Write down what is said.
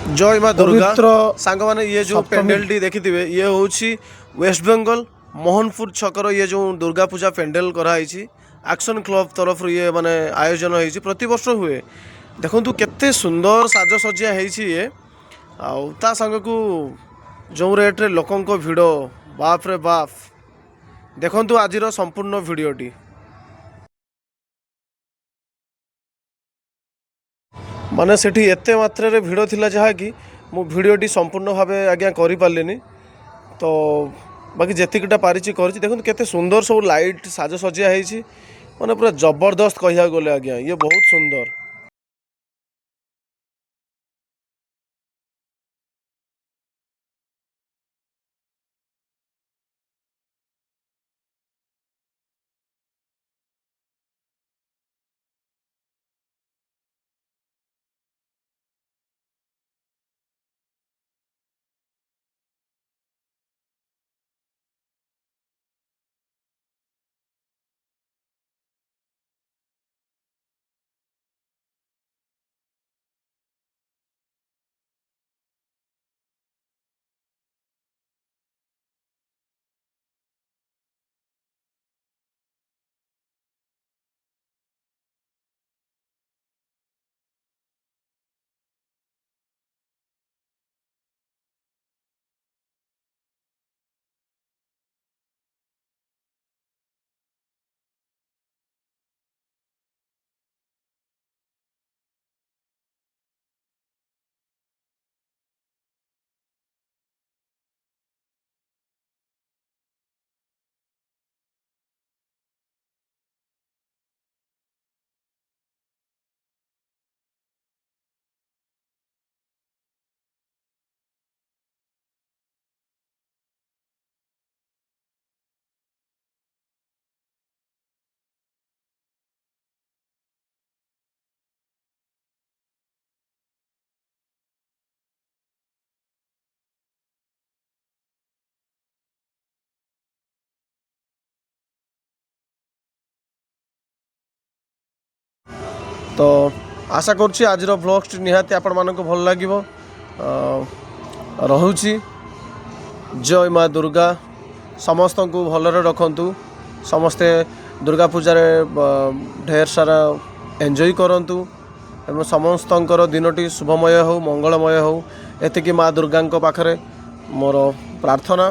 जय माँ दुर्गा पवित्र सांग माने ये जो सप्तमी पेंडेल टी देखी ये हूँ वेस्ट बेंगल मोहनपुर छकर ये जो दुर्गा पूजा पेंडेल कराई एक्शन क्लब तरफ ये माने आयोजन होती प्रति वर्ष हुए देखु केते सुंदर साजसज्जा ये ता संग को जो रेट्रे लोकंक भिड़ बाप रे बाप देखु आज संपूर्ण भिडटी माने सेठी एते मात्रा रे भिड़ थिला जहाँकि मु भिडटी संपूर्ण भाव आज्ञा करें तो बाकी जेतिकटा पारिची कर देखो केते सुंदर सब लाइट साजसज्जा है माने पूरा जबरदस्त कहिया गले आज्ञा ये बहुत सुंदर। तो आशा करुँच आज ब्लॉग्स निहाती आपण मानक भल लगे रोची जय माँ दुर्गा समस्त को भलरे रखंतु समस्ते दुर्गा पूजा ढेर सारा एंजॉय करंतु एवं समस्तंकर दिनटी शुभमय हो मंगलमय हो एतिकी माँ दुर्गा पाखरे मोर प्रार्थना।